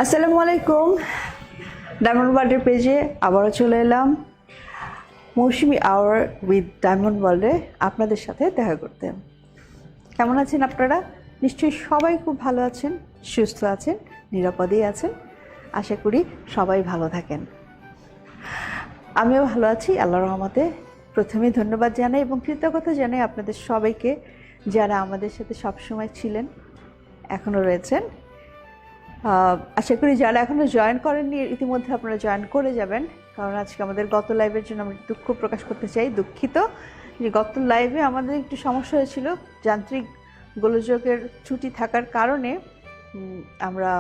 আসসালামু আলাইকুম। ডায়মন্ড ওয়ার্ল্ডের পেজে আবারও চলে এলাম মৌসুমি আওয়ার উইথ ডায়মন্ড ওয়ার্ল্ডে আপনাদের সাথে দেখা করতে। কেমন আছেন আপনারা? নিশ্চয়ই সবাই খুব ভালো আছেন, সুস্থ আছেন, নিরাপদেই আছেন। আশা করি সবাই ভালো থাকেন। আমিও ভালো আছি আল্লাহর রহমতে। প্রথমেই ধন্যবাদ জানাই এবং কৃতজ্ঞতা জানাই আপনাদের সবাইকে, যারা আমাদের সাথে সবসময় ছিলেন, এখনও রয়েছেন। আশা করি যারা এখনও জয়েন করেননি ইতিমধ্যে আপনারা জয়েন করে যাবেন, কারণ আজকে আমাদের গত লাইভের জন্য আমরা দুঃখ প্রকাশ করতে চাই। দুঃখিত যে গত লাইভে আমাদের একটু সমস্যা হয়েছিল, যান্ত্রিক গোলযোগের ছুটি থাকার কারণে আমরা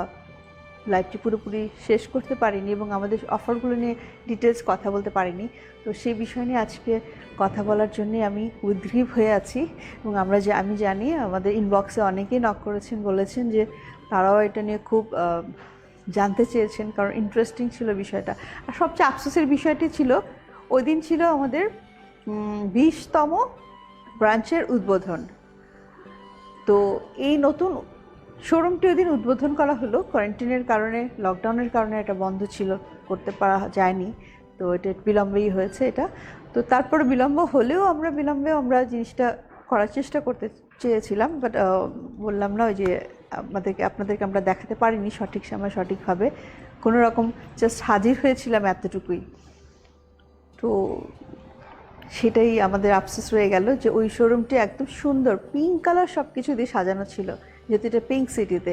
লাইভটি পুরোপুরি শেষ করতে পারিনি এবং আমাদের অফারগুলো নিয়ে ডিটেলস কথা বলতে পারিনি। তো সেই বিষয় নিয়ে আজকে কথা বলার জন্যে আমি উদ্গ্রীব হয়ে আছি। এবং আমি জানি আমাদের ইনবক্সে অনেকেই নক করেছেন, বলেছেন যে তারাও এটা নিয়ে খুব জানতে চেয়েছেন, কারণ ইন্টারেস্টিং ছিল বিষয়টা। আর সবচেয়ে আফসোসের বিষয়টি ছিল ওই দিন ছিল আমাদের 20তম ব্রাঞ্চের উদ্বোধন। তো এই নতুন শোরুমটি ওই দিন উদ্বোধন করা হলো, কোয়ারেন্টাইনের কারণে, লকডাউনের কারণে এটা বন্ধ ছিল, করতে পারা যায়নি। তো এটা বিলম্বেই হয়েছে এটা। তো তারপর বিলম্ব হলেও আমরা জিনিসটা করার চেষ্টা করতে চেয়েছিলাম, বাট বললাম না ওই যে আপনাদেরকে আমরা দেখাতে পারিনি সঠিক সময় সঠিকভাবে, কোনো রকম জাস্ট হাজির হয়েছিলাম এতটুকুই। তো সেটাই আমাদের আফসোস রয়ে গেল যে ওই শোরুমটি একদম সুন্দর পিঙ্ক কালার সব কিছু দিয়ে সাজানো ছিল, যেহেতু এটা পিঙ্ক সিটিতে।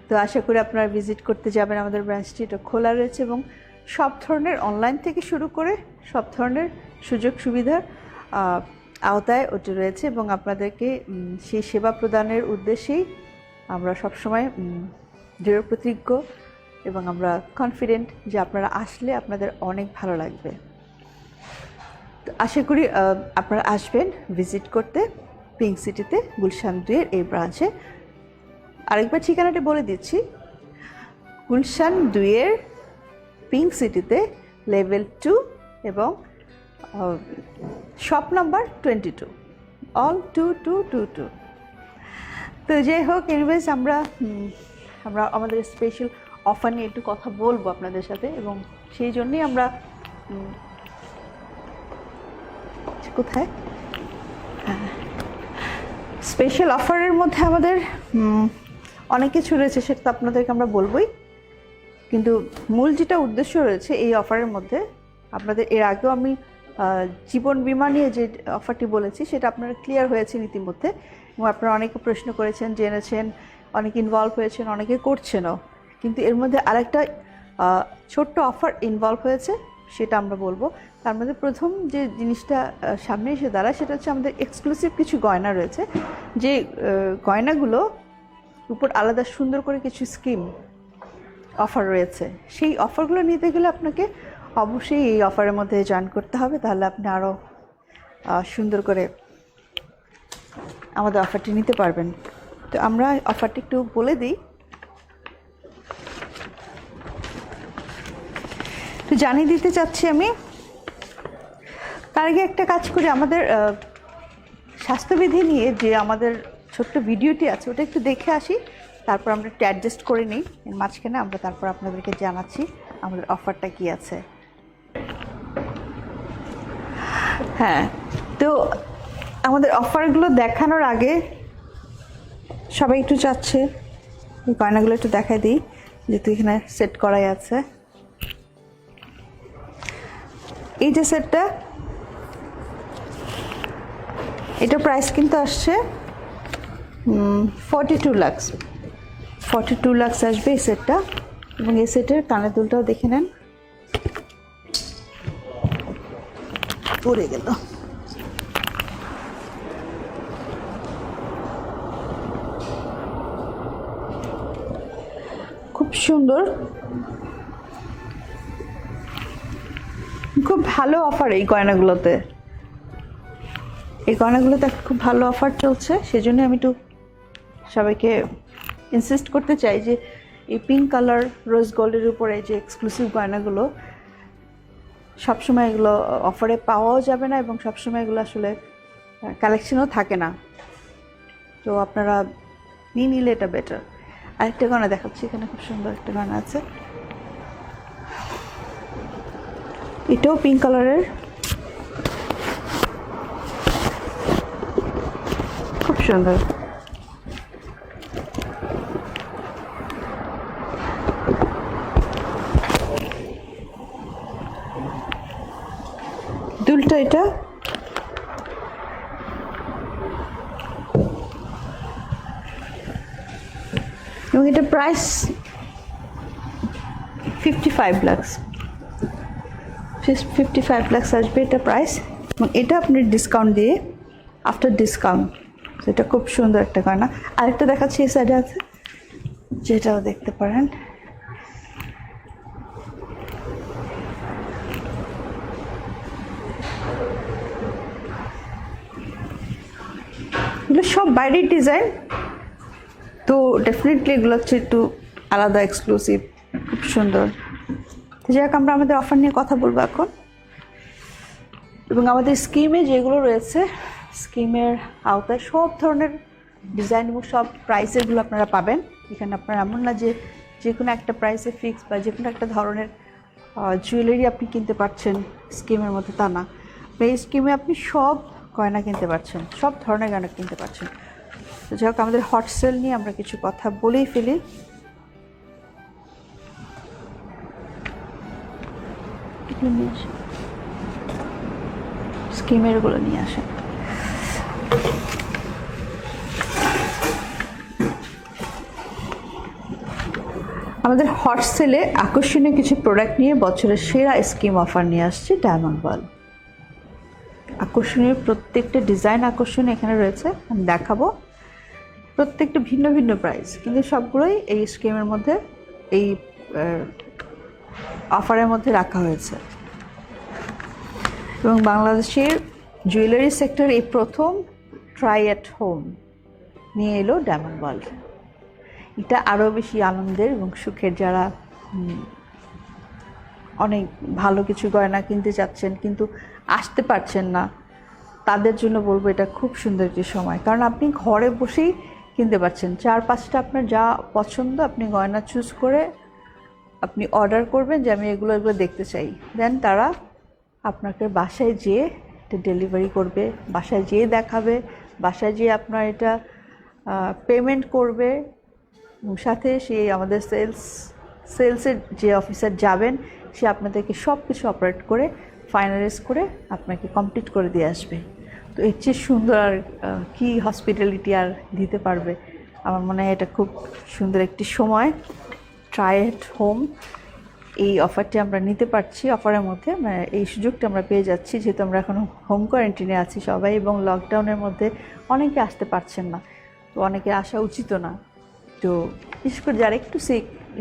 তো আশা করি আপনারা ভিজিট করতে যাবেন। আমাদের ব্রাঞ্চটি এটা খোলা রয়েছে এবং সব ধরনের অনলাইন থেকে শুরু করে সব ধরনের সুযোগ সুবিধার আওতায় ওটি রয়েছে এবং আপনাদেরকে সেই সেবা প্রদানের উদ্দেশ্যেই আমরা সবসময় দৃঢ় প্রতিজ্ঞ এবং আমরা কনফিডেন্ট যে আপনারা আসলে আপনাদের অনেক ভালো লাগবে। তো আশা করি আপনারা আসবেন ভিজিট করতে পিঙ্ক সিটিতে, গুলশান 2-এর এই ব্রাঞ্চে। আরেকবার ঠিকানাটি বলে দিচ্ছি, গুলশান 2-এর পিঙ্ক সিটিতে লেভেল 2 এবং শপ নাম্বার 22, অল 2222। তো যাই হোক, এনিওয়েজ আমরা আমাদের স্পেশাল অফার নিয়ে একটু কথা বলবো আপনাদের সাথে, এবং সেই জন্যই আমরা কোথায় স্পেশাল অফারের মধ্যে আমাদের অনেক কিছু রয়েছে, সেটা তো আপনাদেরকে আমরা বলবোই। কিন্তু মূল যেটা উদ্দেশ্য রয়েছে এই অফারের মধ্যে, আপনাদের এর আগেও আমি জীবন বীমা নিয়ে যে অফারটি বলেছি সেটা আপনারা ক্লিয়ার হয়েছেন ইতিমধ্যে, এবং আপনারা অনেকে প্রশ্ন করেছেন, জেনেছেন, অনেকে ইনভলভ হয়েছেন, অনেকে করছেনও। কিন্তু এর মধ্যে আরেকটা ছোট্ট অফার ইনভলভ হয়েছে, সেটা আমরা বলবো। তার মধ্যে প্রথম যে জিনিসটা সামনে এসে দাঁড়ায় সেটা হচ্ছে আমাদের এক্সক্লুসিভ কিছু গয়না রয়েছে, যে গয়নাগুলো উপর আলাদা সুন্দর করে কিছু স্কিম অফার রয়েছে। সেই অফারগুলো নিতে গেলে আপনাকে অবশ্যই এই অফারের মধ্যে জয়েন করতে হবে, তাহলে আপনি আরও সুন্দর করে আমাদের অফারটি নিতে পারবেন। তো আমরা অফারটি একটু বলে দিই। তো জানিয়ে দিতে চাচ্ছি আমি, তার আগে একটা কাজ করি, আমাদের স্বাস্থ্যবিধি নিয়ে যে আমাদের ছোট্ট ভিডিওটি আছে ওটা একটু দেখে আসি, তারপর আমরা একটু অ্যাডজাস্ট করে নিই এর মাঝখানে, আমরা তারপর আপনাদেরকে জানাচ্ছি আমাদের অফারটা কি আছে। হ্যাঁ, তো আমাদের অফারগুলো দেখানোর আগে সবাই একটু চাচ্ছে গয়নাগুলো একটু দেখাই দিই, যেহেতু এখানে সেট করাই আছে। এই যে সেটটা, এটা প্রাইস কিন্তু আসছে 42 লাখ। 42 লাখ আসবে এই সেটটা। এবং এই সেটের কানের দুলটাও দেখে নেন, পড়ে গেল। খুব সুন্দর, খুব ভালো অফার এই গয়নাগুলোতে। খুব ভালো অফার চলছে, সেজন্য আমি একটু সবাইকে ইনসিস্ট করতে চাই যে এই পিঙ্ক কালার রোজ গোল্ডের উপরে যে এক্সক্লুসিভ গয়নাগুলো সবসময় এগুলো অফারে পাওয়াও যাবে না, এবং সবসময় এগুলো আসলে কালেকশনও থাকে না। তো আপনারা নিয়ে নিলে এটা বেটার। আরেকটা গয়না দেখাচ্ছি, এখানে খুব সুন্দর একটা গয়না আছে, এটাও পিঙ্ক কালারের, খুব সুন্দর। দুলটা এটা এবং এটা প্রাইস 55 লাখ, 55 লাখ আসবে এটা প্রাইস। এবং এটা আপনি ডিসকাউন্ট দিয়ে, আফটার ডিসকাউন্ট, এটা খুব সুন্দর একটা গয়না। আরেকটা দেখাচ্ছি এই সাইডে আছে, যেটাও দেখতে পারেন। এগুলো সব বাইরের ডিজাইন, তো ডেফিনেটলি এগুলো হচ্ছে একটু আলাদা, এক্সক্লুসিভ, খুব সুন্দর। যাই হোক, আমরা আমাদের অফার নিয়ে কথা বলবো এখন। এবং আমাদের স্কিমে যেগুলো রয়েছে, স্কিমের আওতায় সব ধরনের ডিজাইন এবং সব প্রাইসেরগুলো আপনারা পাবেন এখানে। আপনার এমন না যে যে কোনো একটা প্রাইসে ফিক্স বা যে কোনো একটা ধরনের জুয়েলারি আপনি কিনতে পারছেন স্কিমের মধ্যে, তা না। এই স্কিমে আপনি সব গয়না কিনতে পারছেন, সব ধরনের গয়না কিনতে পারছেন। তো যাই হোক, আমাদের হট সেল নিয়ে আমরা কিছু কথা বলেই ফেলি। স্কিমের গুলো নিয়ে আসেন। আমাদের হট সেলে আকর্ষণীয় কিছু প্রোডাক্ট নিয়ে বছরের সেরা স্কিম অফার নিয়ে আসছে ডায়মন্ড ওয়াল। আকর্ষণীয় প্রত্যেকটা ডিজাইন আকর্ষণীয় এখানে রয়েছে, আমি দেখাবো। প্রত্যেকটা ভিন্ন ভিন্ন প্রাইস, কিন্তু সবগুলোই এই স্কিমের মধ্যে, এই অফারের মধ্যে রাখা হয়েছে। এবং বাংলাদেশের জুয়েলারি সেক্টর এই প্রথম ট্রাই অ্যাট হোম নিয়ে এলো ডায়মন্ড ওয়ার্ল্ড। এটা আরও বেশি আনন্দের এবং সুখের। যারা অনেক ভালো কিছু গয়না কিনতে চাচ্ছেন কিন্তু আসতে পারছেন না, তাদের জন্য বলবো এটা খুব সুন্দর একটি সময়। কারণ আপনি ঘরে বসেই কিনতে পারছেন, 4-5টা আপনার যা পছন্দ আপনি গয়না চুজ করে আপনি অর্ডার করবেন যে আমি এগুলো দেখতে চাই, দেন তারা আপনাকে বাসায় যেয়ে এটা ডেলিভারি করবে, বাসায় যেয়ে দেখাবে, বাসায় যেয়ে আপনার এটা পেমেন্ট করবে। সাথে সেই আমাদের সেলসের যে অফিসার যাবেন, সে আপনাদেরকে সব কিছু অপারেট করে ফাইনালাইজ করে আপনাকে কমপ্লিট করে দিয়ে আসবে। তো এর চেয়ে সুন্দর আর কি হসপিটালিটি আর দিতে পারবে? আমার মনে হয় এটা খুব সুন্দর একটি সময়। ট্রাই অ্যাট হোম এই অফারটি আমরা নিতে পারছি, অফারের মধ্যে এই সুযোগটা আমরা পেয়ে যাচ্ছি, যেহেতু আমরা এখন হোম কোয়ারেন্টাইনে আছি সবাই, এবং লকডাউনের মধ্যে অনেকে আসতে পারছেন না। তো অনেকে আসা উচিত না। তো বিশেষ করে যারা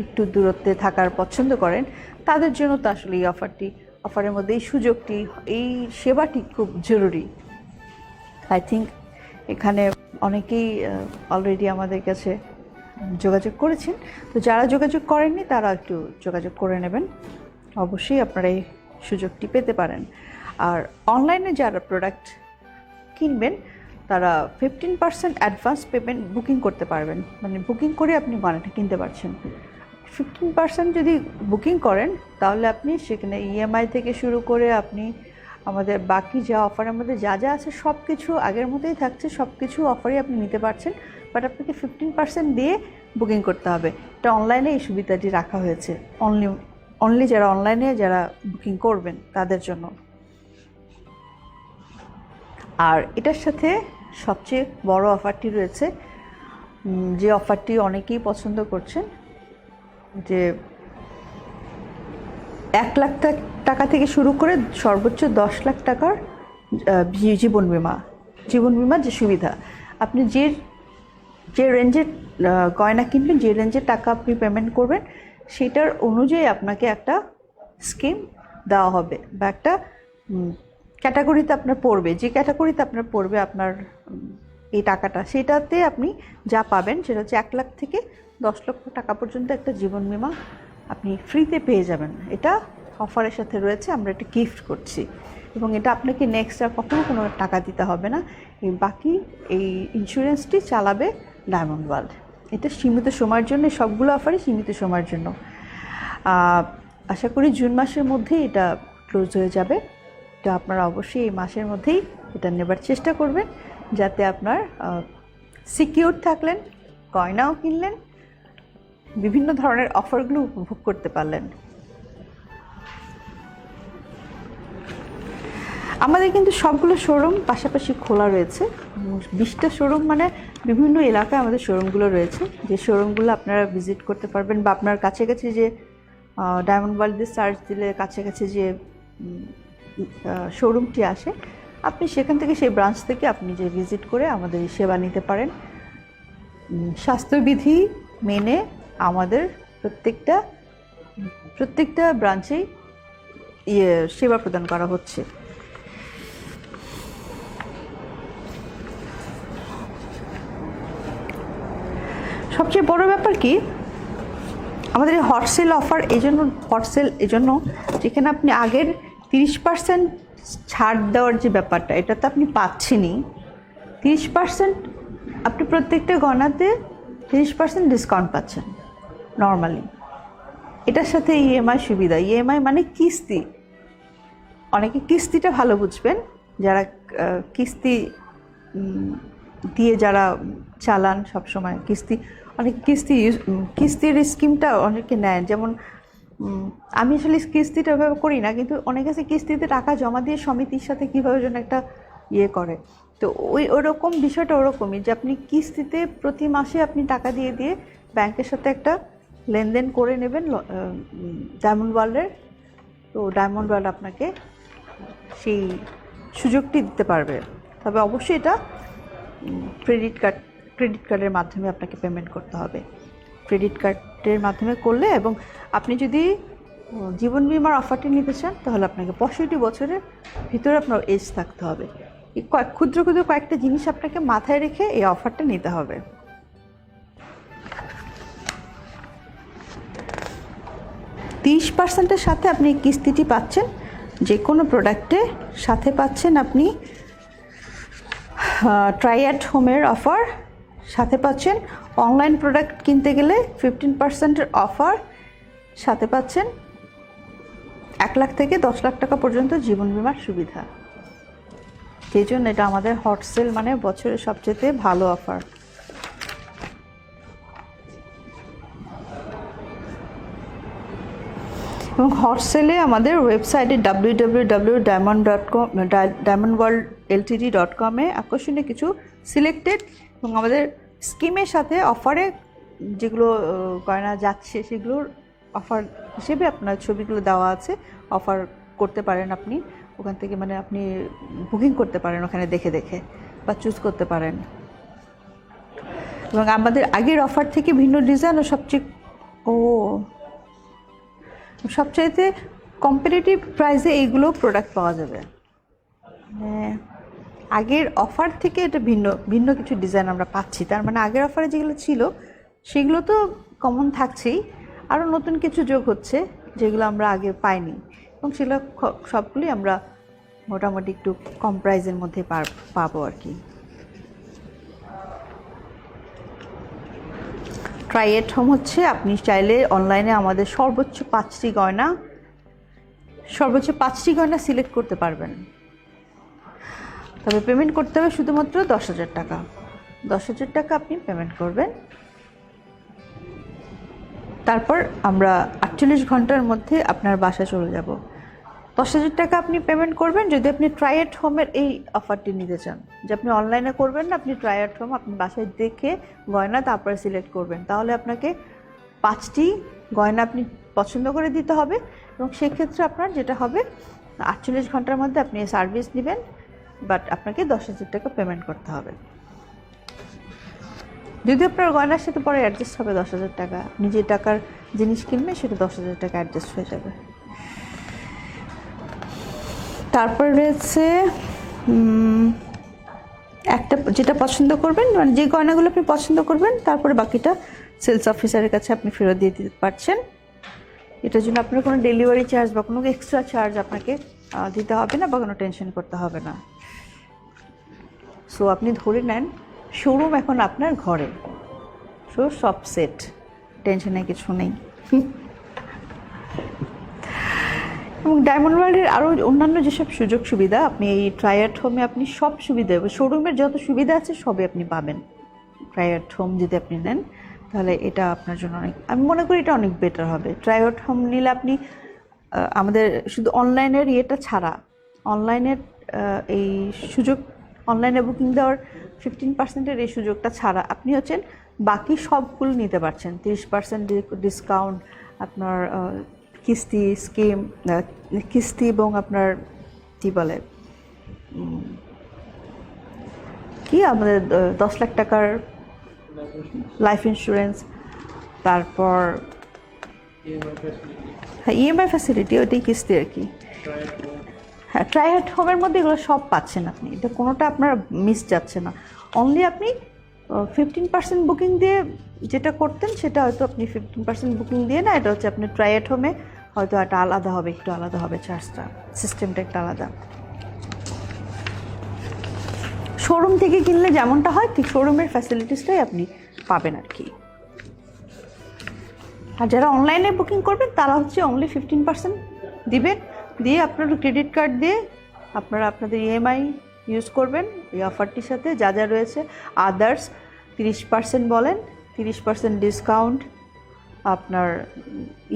একটু দূরত্বে থাকার পছন্দ করেন, তাদের জন্য তো আসলে এই অফারের মধ্যে এই সুযোগটি, এই সেবাটি খুব জরুরি। আই থিঙ্ক এখানে অনেকেই অলরেডি আমাদের কাছে যোগাযোগ করেছেন। তো যারা যোগাযোগ করেননি তারা একটু যোগাযোগ করে নেবেন, অবশ্যই আপনারা এই সুযোগটি পেতে পারেন। আর অনলাইনে যারা প্রোডাক্ট কিনবেন তারা 15% অ্যাডভান্স পেমেন্ট বুকিং করতে পারবেন, মানে বুকিং করে আপনি গয়নাটা কিনতে পারছেন। 15% যদি বুকিং করেন তাহলে আপনি সেখানে ইএমআই থেকে শুরু করে আপনি আমাদের বাকি যা অফারের মধ্যে যা যা আছে সব কিছু আগের মতোই থাকছে, সব কিছু অফারই আপনি নিতে পারছেন। বাট আপনাকে 15% দিয়ে বুকিং করতে হবে। এটা অনলাইনে এই সুবিধাটি রাখা হয়েছে, অনলি যারা অনলাইনে যারা বুকিং করবেন তাদের জন্য। আর এটার সাথে সবচেয়ে বড় অফারটি রয়েছে, যে অফারটি অনেকেই পছন্দ করছেন, যে 1 লাখ টাকা থেকে শুরু করে সর্বোচ্চ 10 লাখ টাকার জীবন বিমার যে সুবিধা। আপনি যে রেঞ্জের গয়না কিনবেন, যে রেঞ্জের টাকা আপনি পেমেন্ট করবেন, সেটার অনুযায়ী আপনাকে একটা স্কিম দেওয়া হবে বা একটা ক্যাটাগরিতে আপনার পড়বে। যে ক্যাটাগরিতে আপনার পড়বে আপনার এই টাকাটা, সেটাতে আপনি যা পাবেন সেটা হচ্ছে 1 লাখ থেকে 10 লক্ষ টাকা পর্যন্ত একটা জীবন বিমা আপনি ফ্রিতে পেয়ে যাবেন। এটা অফারের সাথে রয়েছে, আমরা এটা গিফট করছি। এবং এটা আপনাকে নেক্সট আর কখনো কোনো টাকা দিতে হবে না। বাকি এই ইন্স্যুরেন্সটি চালাবে ডায়মন্ড ওয়ার্ল্ড। এটা সীমিত সময়ের জন্য, সবগুলো অফারই সীমিত সময়ের জন্য। আশা করি জুন মাসের মধ্যেই এটা ক্লোজ হয়ে যাবে। তো আপনারা অবশ্যই এই মাসের মধ্যেই এটা নেবার চেষ্টা করবেন, যাতে আপনার সিকিউর থাকলেন, গয়নাও কিনলেন, বিভিন্ন ধরনের অফারগুলো উপভোগ করতে পারলেন। আমাদের কিন্তু সবগুলো শোরুম পাশাপাশি খোলা রয়েছে। 20টা শোরুম, মানে বিভিন্ন এলাকায় আমাদের শোরুমগুলো রয়েছে, যে শোরুমগুলো আপনারা ভিজিট করতে পারবেন, বা আপনার কাছাকাছি যে ডায়মন্ড ওয়ার্ল্ডে সার্চ দিলে কাছাকাছি যে শোরুমটি আসে, আপনি সেখান থেকে, সেই ব্রাঞ্চ থেকে আপনি যে ভিজিট করে আমাদের সেবা নিতে পারেন। স্বাস্থ্যবিধি মেনে আমাদের প্রত্যেকটা ব্রাঞ্চেই সেবা প্রদান করা হচ্ছে। সবচেয়ে বড় ব্যাপার কি, আমাদের এই হট সেল অফার এই জন্য যেখানে আপনি আগের 30% ছাড় দেওয়ার যে ব্যাপারটা, এটা তো আপনি পাচ্ছেনই। 30% আপনি প্রত্যেকটা গয়নাতে 30% ডিসকাউন্ট পাচ্ছেন নর্মালি। এটার সাথে ইএমআই সুবিধা। ইএমআই মানে কিস্তি। অনেকে কিস্তিটা ভালো বুঝবেন, যারা কিস্তি দিয়ে যারা চালান সবসময়, অনেক কিস্তির স্কিমটা অনেকে নেন। যেমন আমি আসলে কিস্তিটা ওইভাবে করি না, কিন্তু অনেকে আছে কিস্তিতে টাকা জমা দিয়ে সমিতির সাথে কীভাবে যেন একটা করে। তো ওরকম বিষয়টা ওরকমই, যে আপনি কিস্তিতে প্রতি মাসে আপনি টাকা দিয়ে ব্যাংকের সাথে একটা লেনদেন করে নেবেন ডায়মন্ড ওয়ার্ল্ডের। তো ডায়মন্ড ওয়ার্ল্ড আপনাকে সেই সুযোগটি দিতে পারবে। তবে অবশ্যই এটা ক্রেডিট কার্ডের মাধ্যমে আপনাকে পেমেন্ট করতে হবে। ক্রেডিট কার্ডের মাধ্যমে করলে, এবং আপনি যদি জীবন বীমার অফারটি নিতে চান, তাহলে আপনাকে 65 বছরের ভিতরে আপনার এজ থাকতে হবে। এই ক্ষুদ্র কয়েকটা জিনিস আপনাকে মাথায় রেখে এই অফারটা নিতে হবে। %30 সাথে আপনি কিস্তিটি পাচ্ছেন, যে কোনো প্রোডাক্টের সাথে পাচ্ছেন আপনি ট্রাই অ্যাট হোমের অফার, সাথে পাচ্ছেন অনলাইন প্রোডাক্ট কিনতে গেলে 15%-এর অফার, সাথে পাচ্ছেন 1 লাখ থেকে 10 লাখ টাকা পর্যন্ত জীবন বীমার সুবিধা। সেই জন্য এটা আমাদের হট সেল, মানে বছরের সবচেয়ে ভালো অফার। এবং হট সেলে আমাদের ওয়েবসাইটে www.diamondworldltd.com-এ আকর্ষণীয় কিছু সিলেক্টেড এবং আমাদের স্কিমের সাথে অফারে যেগুলো গয়না যাচ্ছে, সেগুলোর অফার হিসেবে আপনার ছবিগুলো দেওয়া আছে। অফার করতে পারেন আপনি ওখান থেকে, মানে আপনি বুকিং করতে পারেন ওখানে দেখে বা চুজ করতে পারেন। এবং আমাদের আগের অফার থেকে ভিন্ন ডিজাইন ও সবচাইতে কম্পিটিটিভ প্রাইসে এইগুলো প্রোডাক্ট পাওয়া যাবে। আগের অফার থেকে এটা ভিন্ন কিছু ডিজাইন আমরা পাচ্ছি। তার মানে আগের অফারে যেগুলো ছিল সেগুলো তো কমন থাকছেই, আরও নতুন কিছু যোগ হচ্ছে যেগুলো আমরা আগে পাইনি, এবং সেগুলো সবগুলোই আমরা মোটামুটি একটু কম প্রাইসের মধ্যে পাবো আর কি। ট্রাই এট হোম হচ্ছে, আপনি চাইলে অনলাইনে আমাদের সর্বোচ্চ 5টি গয়না সিলেক্ট করতে পারবেন। তবে পেমেন্ট করতে হবে শুধুমাত্র 10,000 টাকা। 10,000 টাকা আপনি পেমেন্ট করবেন, তারপর আমরা 48 ঘন্টার মধ্যে আপনার বাসায় চলে যাব। 10,000 টাকা আপনি পেমেন্ট করবেন যদি আপনি ট্রাই এট হোমের এই অফারটি নিতে চান, যে আপনি অনলাইনে করবেন না, আপনি ট্রাই এট হোম আপনি বাসায় দেখে গয়না তারপরে সিলেক্ট করবেন। তাহলে আপনাকে 5টি গয়না আপনি পছন্দ করে দিতে হবে, এবং সেক্ষেত্রে আপনার যেটা হবে 48 ঘন্টার মধ্যে আপনি সার্ভিস নেবেন, বাট আপনাকে 10,000 টাকা পেমেন্ট করতে হবে। যদি আপনার গয়নার সাথে পরে অ্যাডজাস্ট হবে 10,000 টাকা, আপনি যে টাকার জিনিস কিনবেন সেটা 10,000 টাকা অ্যাডজাস্ট হয়ে যাবে। তারপর রয়েছে একটা যেটা পছন্দ করবেন, মানে যে গয়নাগুলো আপনি পছন্দ করবেন, তারপরে বাকিটা সেলস অফিসারের কাছে আপনি ফেরত দিয়ে দিতে পারছেন। এটার জন্য আপনার কোনো ডেলিভারি চার্জ বা কোনো এক্সট্রা চার্জ আপনাকে দিতে হবে না, বা কোনো টেনশন করতে হবে না। সো আপনি ধরে নেন শোরুম এখন আপনার ঘরে, সব সেট, টেনশনের কিছু নেই। এবং ডায়মন্ড ওয়ার্ল্ডের আরও অন্যান্য যেসব সুযোগ সুবিধা, আপনি এই ট্রাই অ্যাট হোমে আপনি সব সুবিধা, শোরুমের যত সুবিধা আছে সবই আপনি পাবেন। ট্রাই অ্যাট হোম যদি আপনি নেন তাহলে এটা আপনার জন্য অনেক, আমি মনে করি এটা অনেক বেটার হবে। ট্রাই অ্যাট হোম নিলে আপনি আমাদের শুধু অনলাইনের ইয়েটা ছাড়া, অনলাইনের এই সুযোগ, অনলাইনে বুকিং দেওয়ার 15% এই সুযোগটা ছাড়া আপনি হচ্ছেন বাকি সবগুলো নিতে পারছেন। 30% ডিসকাউন্ট, আপনার কিস্তি স্কিম, কিস্তি এবং আপনার কী বলে কি আমাদের 10 লাখ টাকার লাইফ ইন্স্যুরেন্স, তারপর হ্যাঁ ইএমআই ফ্যাসিলিটি, ওইটাই কিস্তি আর কি। হ্যাঁ ট্রাই অ্যাট হোমের মধ্যে এগুলো সব পাচ্ছেন আপনি, এটা কোনোটা আপনার মিস যাচ্ছে না। অনলি আপনি 15% বুকিং দিয়ে যেটা করতেন সেটা হয়তো আপনি 15% বুকিং দিয়ে না, এটা হচ্ছে আপনি ট্রাই অ্যাট হোমে হয়তো একটা আলাদা হবে, একটু আলাদা হবে চার্জটা, সিস্টেমটা একটা আলাদা। শোরুম থেকে কিনলে যেমনটা হয় ঠিক শোরুমের ফ্যাসিলিটিসটাই আপনি পাবেন আর কি। আর যারা অনলাইনে বুকিং করবেন তারা হচ্ছে অনলি 15% দিবেন, দিয়ে আপনার ক্রেডিট কার্ড দিয়ে আপনারা আপনাদের ইএমআই ইউজ করবেন এই অফারটির সাথে। যা যা রয়েছে আদার্স 30% বলেন, 30% ডিসকাউন্ট, আপনার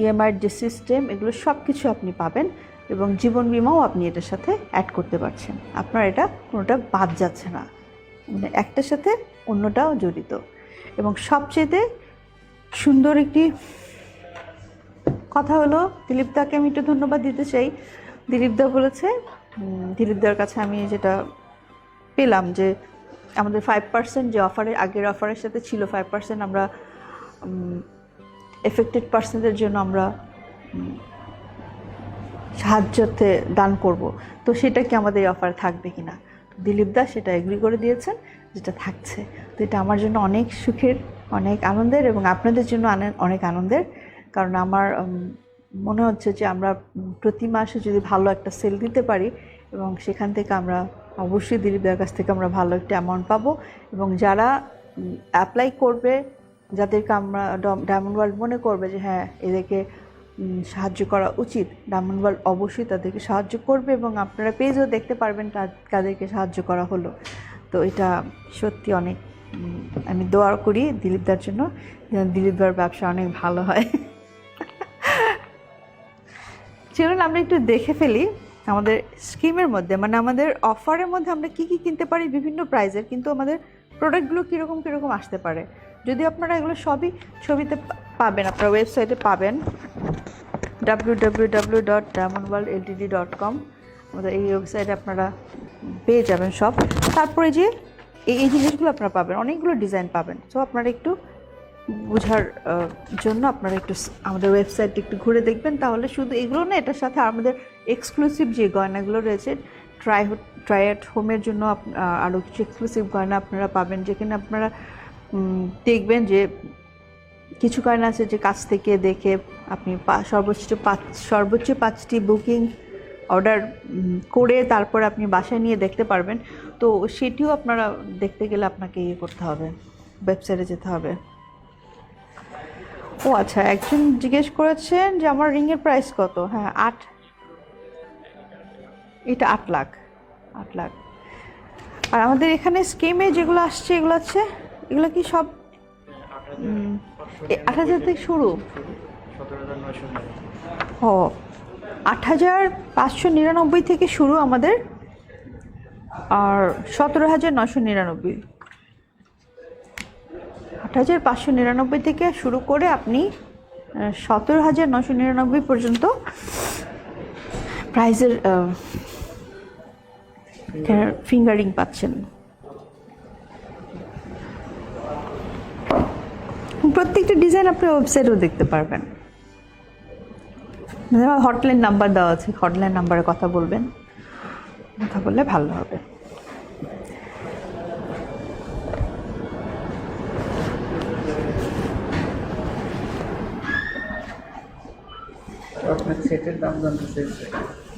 ইএমআইয়ের যে সিস্টেম, এগুলো সব কিছু আপনি পাবেন। এবং জীবন বিমাও আপনি এটার সাথে অ্যাড করতে পারছেন, আপনার এটা কোনোটা বাদ যাচ্ছে না, মানে একটার সাথে অন্যটাও জড়িত। এবং সবচেয়ে সুন্দর একটি কথা হলো, দিলীপ দাকে আমি একটু ধন্যবাদ দিতে চাই। দিলীপ দা বলেছে, দিলীপ দার কাছে আমি যেটা পেলাম যে আমাদের 5% যে অফারের আগের অফারের সাথে ছিল 5% আমরা এফেক্টেড পার্সনদের জন্য আমরা সাহায্যতে দান করব, তো সেটা কি আমাদের এই অফার থাকবে কি না। দিলীপ দা সেটা এগ্রি করে দিয়েছেন যেটা থাকছে। তো এটা আমার জন্য অনেক সুখের, অনেক আনন্দের, এবং আপনাদের জন্য অনেক আনন্দের। কারণ আমার মনে হচ্ছে যে আমরা প্রতি মাসে যদি ভালো একটা সেল দিতে পারি এবং সেখান থেকে আমরা অবশ্যই দিলীপদার কাছ থেকে আমরা ভালো একটা অ্যামাউন্ট পাবো। এবং যারা অ্যাপ্লাই করবে, যাদেরকে আমরা ডায়মন্ড ওয়ার্ল্ড মনে করবে যে হ্যাঁ এদেরকে সাহায্য করা উচিত, ডায়মন্ড ওয়ার্ল্ড অবশ্যই তাদেরকে সাহায্য করবে। এবং আপনারা পেজও দেখতে পারবেন কাদেরকে সাহায্য করা হলো। তো এটা সত্যি অনেক, আমি দোয়া করি দিলীপদার জন্য যেন দিলীপদার ব্যবসা অনেক ভালো হয়। চলুন আমরা একটু দেখে ফেলি আমাদের স্কিমের মধ্যে, মানে আমাদের অফারের মধ্যে আমরা কি কি কিনতে পারি বিভিন্ন প্রাইজের, কিন্তু আমাদের প্রোডাক্টগুলো কীরকম কীরকম আসতে পারে। যদি আপনারা এগুলো সবই ছবিতে পাবেন, আপনারা ওয়েবসাইটে পাবেন www.diamondworldltd.com, আমাদের এই ওয়েবসাইটে আপনারা পেয়ে যাবেন সব। তারপরে যে এই জিনিসগুলো আপনারা পাবেন, অনেকগুলো ডিজাইন পাবেন। সো আপনারা একটু বোঝার জন্য আপনারা একটু আমাদের ওয়েবসাইটটা একটু ঘুরে দেখবেন, তাহলে শুধু এগুলো না, এটার সাথে আমাদের এক্সক্লুসিভ যে গয়নাগুলো রয়েছে ট্রাই অ্যাট হোমের জন্য আরও কিছু এক্সক্লুসিভ গয়না আপনারা পাবেন, যেখানে আপনারা দেখবেন যে কিছু গয়না আছে যে কাছ থেকে দেখে আপনি সর্বোচ্চ 5টি বুকিং অর্ডার করে তারপর আপনি বাসায় নিয়ে দেখতে পারবেন। তো সেটিও আপনারা দেখতে গেলে আপনাকে ইয়ে করতে হবে, ওয়েবসাইটে যেতে হবে। ও আচ্ছা, একজন জিজ্ঞেস করেছেন যে আমার রিংয়ের প্রাইস কত। হ্যাঁ এটা 8 লাখ। আর আমাদের এখানে স্কিমে যেগুলো আসছে এগুলো আছে, এগুলো কি সব 8,000 থেকে শুরু। ও 8,599 থেকে শুরু আমাদের, আর 17,999। 8,599 থেকে শুরু করে আপনি 17,999 পর্যন্ত প্রাইজের ফিঙ্গারিং পাচ্ছেন। প্রত্যেকটা ডিজাইন আপনি ওয়েবসাইটেও দেখতে পারবেন। হটলাইন নাম্বার দেওয়া আছে, হটলাইন নাম্বারে কথা বলবেন, কথা বললে ভালো হবে।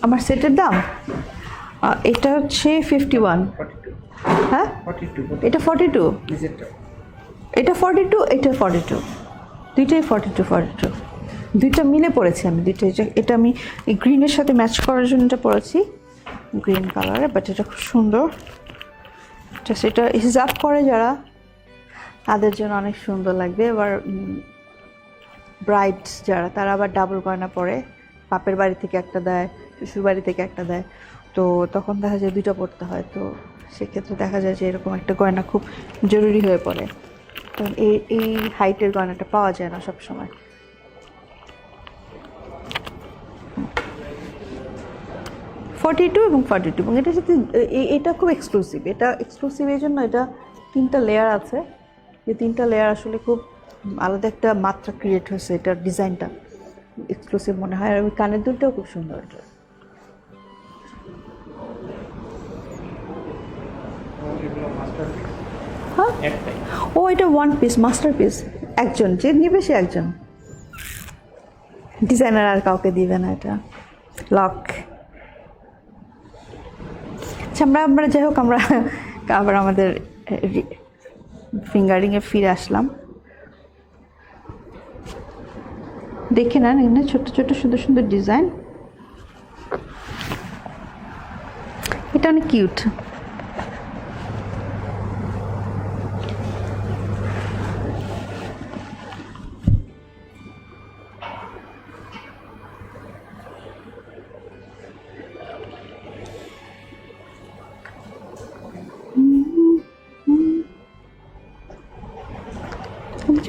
আমার সেটের দাম এটা হচ্ছে 51। হ্যাঁ এটা 42, এটা 42, এটা 42, দুইটাই 42 দুইটা মিলে পড়েছি আমি দুইটা। এটা আমি এই গ্রিনের সাথে ম্যাচ করার জন্য এটা পড়েছি, গ্রিন কালারে, বাট এটা খুব সুন্দর। সেটা হিজাব করে যারা, তাদের জন্য অনেক সুন্দর লাগবে। এবার ব্রাইডস যারা, তারা আবার ডাবল গয়না পরে, বাপের বাড়ি থেকে একটা দেয়, শ্বশুর বাড়ি থেকে একটা দেয়, তো তখন দেখা যায় দুইটা পড়তে হয়। তো সেক্ষেত্রে দেখা যায় যে এরকম একটা গয়না খুব জরুরি হয়ে পড়ে, কারণ এই হাইটের গয়নাটা পাওয়া যায় না সবসময়। এবং 42, এবং এটার সাথে এটা খুব এক্সক্লুসিভ। এটা এক্সক্লুসিভ এই জন্য, এটা 3টা লেয়ার আছে, যে 3টা লেয়ার আসলে খুব আলাদা একটা মাত্রা ক্রিয়েট হয়েছে, এটার ডিজাইনটা এক্সক্লুসিভ মনে হয়। আর ওই কানের দুলটাও খুব সুন্দর এটা। হ্যাঁ, ও এটা 1 পিস মাস্টারপিস, একজন যে নেবে সে একজন, ডিজাইনার আর কাউকে দিবে না। এটা লক। আচ্ছা, আমরা যাই হোক, আমরা আবার আমাদের ফিঙ্গারিংয়ে ফিরে আসলাম। দেখে নেন এখানে ছোট্ট ছোট্ট সুন্দর সুন্দর ডিজাইন, এটা অনেক কিউট।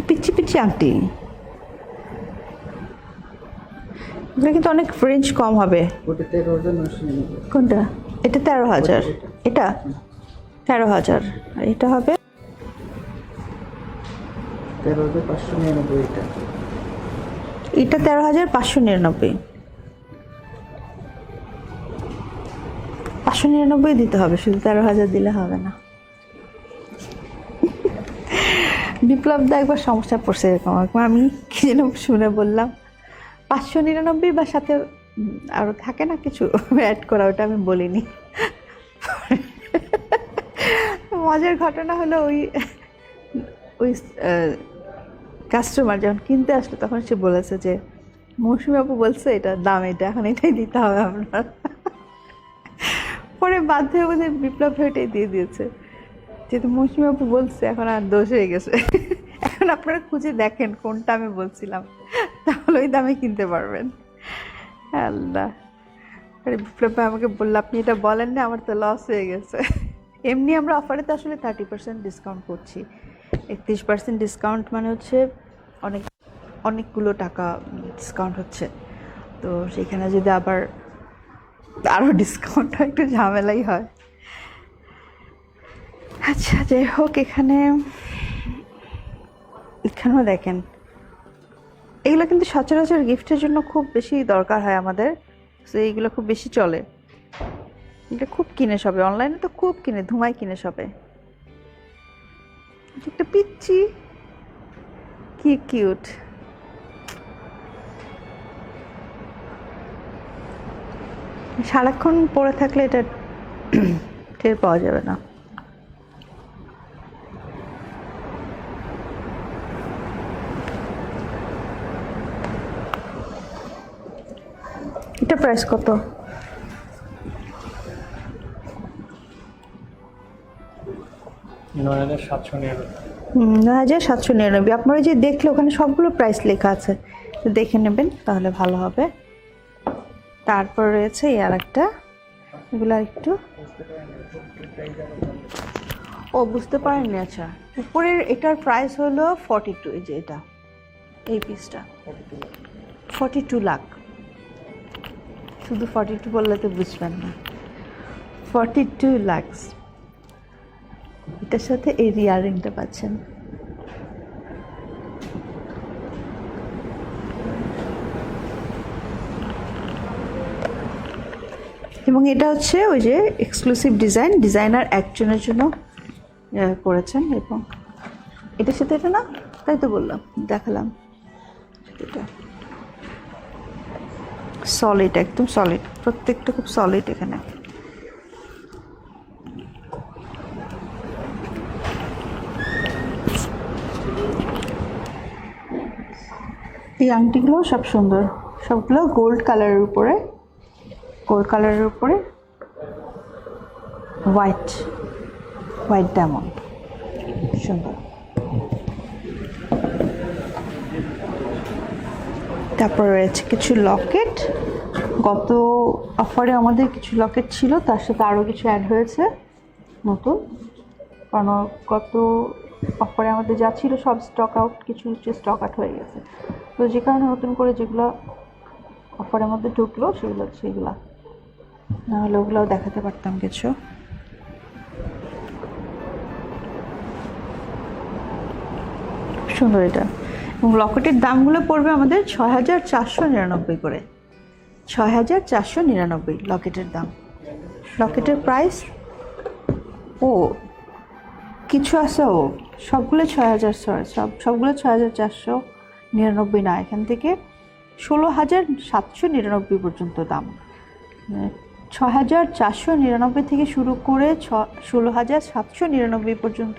পিচ্ছি পিচ্ছি আংটি, এগুলো কিন্তু অনেক রেঞ্জ কম হবে। কোনটা? এটা 13,000, এটা 13,000, আর এটা হবে 13,599। এটা 13,599, 599 দিতে হবে, শুধু 13,000 দিলে হবে না। বিপ্লব দা একবার সমস্যা পড়ছে এরকম, আমি কি যেন শুনে বললাম 599, বা সাথে আরও থাকে না কিছু অ্যাড করা, ওটা আমি বলিনি। মজার ঘটনা হলো, ওই কাস্টমার যখন কিনতে আসলো তখন সে বলেছে যে মৌসুমী আপু বলছে এটা দাম, এটা এখন এটাই দিতে হবে আপনার। পরে বাধ্য হয়ে বোধহয় বিপ্লব এটাই দিয়ে দিয়েছে, যেহেতু মৌসুমী আপু বলছে, এখন আর দোষ হয়ে গেছে। এখন আপনারা খুঁজে দেখেন কোনটা আমি বলছিলাম, তাহলে ওই দামে কিনতে পারবেন। আল্লাহ, আরে বিপ্লব ভাই আমাকে বললো আপনি এটা বলেন না, আমার তো লস হয়ে গেছে। এমনি আমরা অফারে তো আসলে 30% ডিসকাউন্ট করছি। 31% ডিসকাউন্ট মানে হচ্ছে অনেকগুলো টাকা ডিসকাউন্ট হচ্ছে, তো সেখানে যদি আবার আরও ডিসকাউন্ট হয় একটু ঝামেলাই হয়। আচ্ছা, যাই হোক, এখানেও দেখেন, এগুলো কিন্তু সচরাচর গিফটের জন্য খুব বেশি দরকার হয় আমাদের, তো এইগুলো খুব বেশি চলে। এটা খুব কিনে সবে, অনলাইনে তো খুব কিনে, ধুমাই কিনে সবে। একটা পিচ্ছি, কি কিউট। সারাক্ষণ পরে থাকলে এটা টের পাওয়া যাবে না। এটা প্রাইস কত? 9,799। আপনারা যে দেখলে ওখানে সবগুলো প্রাইস লেখা আছে, দেখে নেবেন তাহলে ভালো হবে। তারপর রয়েছে আর একটা, এগুলো একটু বুঝতে পারেননি। আচ্ছা, উপরের এটার প্রাইস হলো 42, এই যে এটা, এই পিসটা 42 লাখ। শুধু 42 বললে তো বুঝবেন না, 42 লাখ। এটার সাথে এই ইয়াররিংটা পাচ্ছেন। এবং এটা হচ্ছে ওই যে এক্সক্লুসিভ ডিজাইনার একজনের জন্য করেছেন। এবং এটার সাথে এটা না, তাই তো বললাম, দেখালাম, এটা সলিড, একদম সলিড, প্রত্যেকটা খুব সলিড। এখানে এই আংটিগুলো সব সুন্দর, সবগুলো গোল্ড কালারের উপরে, গোল্ড কালারের উপরে হোয়াইট হোয়াইট ডায়মন্ড, সুন্দর। তারপর রয়েছে কিছু লকেট, গত অফারে আমাদের কিছু লকেট ছিল, তার সাথে আরও কিছু অ্যাড হয়েছে নতুন, কারণ গত অফারে আমাদের যা ছিল সব স্টক আউট, কিছু কিছু স্টক আউট হয়ে গেছে, তো যে কারণে নতুন করে যেগুলো অফারের মধ্যে ঢুকলো সেগুলা, নাহলে ওগুলোও দেখাতে পারতাম কিছু। সুন্দর এটা, এবং লকেটের দামগুলো পড়বে আমাদের ৬,৪৯৯ করে, ৬,৪৯৯ লকেটের দাম। লকেটের প্রাইস ও কিছু আছে, ও সবগুলো ৬,০০০, সবগুলো ৬,৪৯৯ না, এখান থেকে ১৬,৭৯৯ পর্যন্ত দাম, ৬,৪৯৯ থেকে শুরু করে ১৬,৭৯৯ পর্যন্ত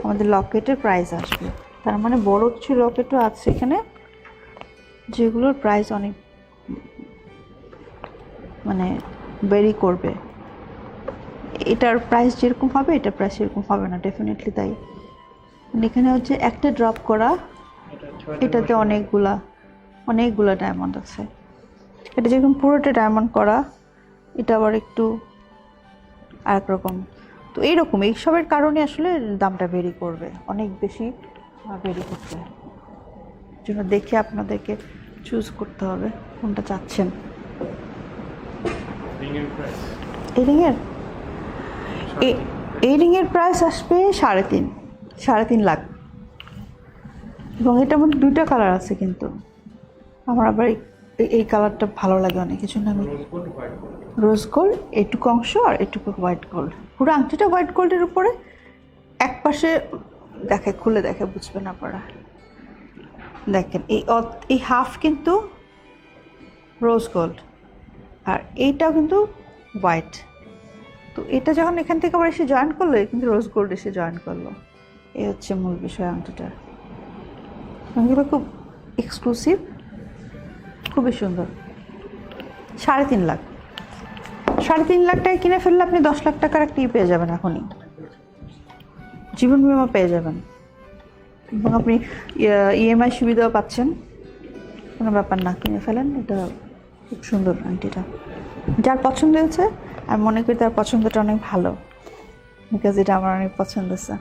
আমাদের লকেটের প্রাইস আসবে। তার মানে বড় কিছু লকেটও আছে এখানে, যেগুলোর প্রাইস অনেক মানে ভেরি করবে। এটার প্রাইস যেরকম হবে এটার প্রাইস সেরকম হবে না, ডেফিনেটলি তাই। এখানে হচ্ছে একটা ড্রপ করা, এটাতে অনেকগুলা ডায়মন্ড আছে। এটা যেরকম পুরোটা ডায়মন্ড করা, এটা আবার একটু আরেক রকম। তো এইরকম এইসবের কারণে আসলে দামটা ভেরি করবে, অনেক বেশি ভেরি করতে হয়, জন্য দেখে আপনাদেরকে চুজ করতে হবে কোনটা চাচ্ছেন। এই রিংয়ের প্রাইস আসবে 3.5 লাখ, এবং এটার মধ্যে 2টা কালার আছে, কিন্তু আমার আবার এই কালারটা ভালো লাগে অনেক, কিছু না, আমি রোজ গোল্ড এটুকু অংশ আর এটুকু হোয়াইট গোল্ড, পুরো আংটিটা হোয়াইট গোল্ডের উপরে, এক পাশে খুলে দেখে বুঝবেন আপনারা। দেখেন এই হাফ কিন্তু রোজ গোল্ড, আর এইটাও কিন্তু হোয়াইট। তো এটা যখন এখান থেকে আবার এসে জয়েন করলো, কিন্তু রোজ গোল্ড এসে জয়েন করলো, এই হচ্ছে মূল বিষয় আংটিটার। এগুলো খুব এক্সক্লুসিভ, খুবই সুন্দর। 3.5 লাখ, 3.5 লাখ টাকা কিনে ফেললে আপনি 10 লাখ টাকার একটা পেয়ে যাবেন, এখনই জীবন বীমা পেয়ে যাবেন, এবং আপনি ইএমআই সুবিধাও পাচ্ছেন, কোনো ব্যাপার না, কিনে ফেলেন। এটা খুব সুন্দর আংটিটা, যার পছন্দ হয়েছে আমি মনে করি তার পছন্দটা অনেক ভালো, বিকজ এটা আমার অনেক পছন্দ হয়েছে।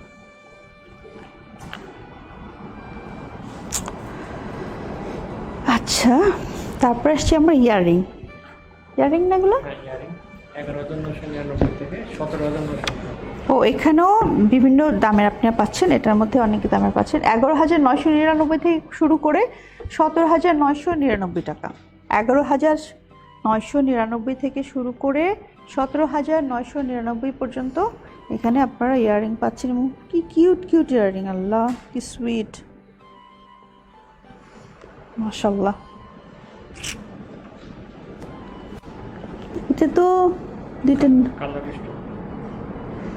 আচ্ছা, তারপরে আসছি আমরা ইয়াররিং না এগুলো, ও এখানেও বিভিন্ন দামের আপনি পাচ্ছেন, এটার মধ্যে অনেক দামের পাচ্ছেন। 11,999 থেকে শুরু করে 17,999 টাকা, 11,999 থেকে শুরু করে 17,999 পর্যন্ত এখানে আপনারা ইয়াররিং পাচ্ছেন, এবং কি কিউট ইয়াররিং, আল্লাহ কি সুইট, মাশাআল্লাহ। এটা তো দুইটা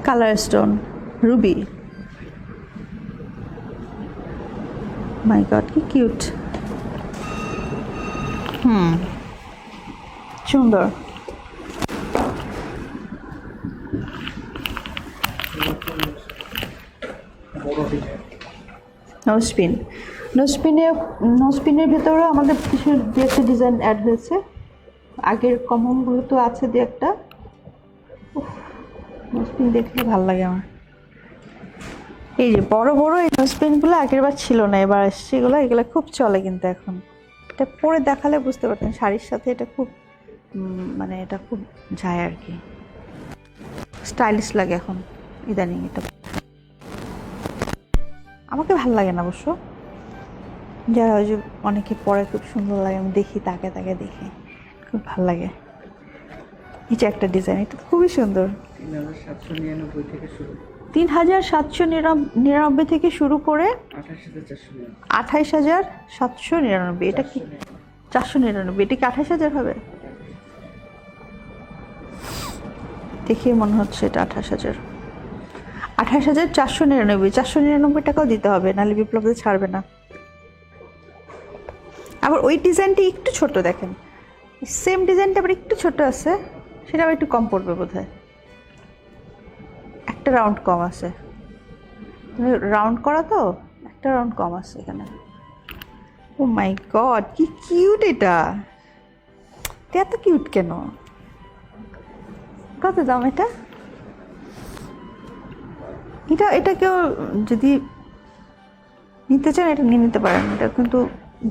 কালার স্টোন, রুবি, মাই গড কি কিউট, সুন্দর। নোজপিনের ভেতরেও আমাদের কিছু দু একটা ডিজাইন অ্যাড হয়েছে, আগের কমনগুলো তো আছে দু একটা, নোজপিন দেখলে ভালো লাগে আমার। এই যে বড় এই নোজপিনগুলো আগের বার ছিল না, এবার আসছে এগুলো খুব চলে, কিন্তু এখন এটা পরে দেখালে বুঝতে পারতেন, শাড়ির সাথে এটা খুব মানে এটা খুব যায় আর কি, স্টাইলিশ লাগে এখন ইদানিং। এটা আমাকে ভালো লাগে না অবশ্য, যারা ওই যে অনেকে পরে খুব সুন্দর লাগে, আমি দেখি তাকে দেখি, খুব ভালো লাগে। এই যে একটা ডিজাইন, এটা খুবই সুন্দর, 3,799 থেকে শুরু করে 28,799। এটা কি 499? এটা কি 28,000 হবে? দেখে মনে হচ্ছে এটা 28,000, 28,499, 499 টাকাও দিতে হবে, নাহলে বিপ্লবদের ছাড়বে না। আবার ওই ডিজাইনটি একটু ছোট দেখেন, সেম ডিজাইনটা আবার একটু ছোট আছে, সেটা আবার একটু কম পড়বে বোধহয়, একটা রাউন্ড কম আছে, রাউন্ড করা তো একটা রাউন্ড কম আছে এখানে। ও মাই গড, কি কিউট এটা, এত কিউট কেন? কত দাম এটা? এটা এটা কেউ যদি নিতে চান এটা নিয়ে নিতে পারেন, এটা কিন্তু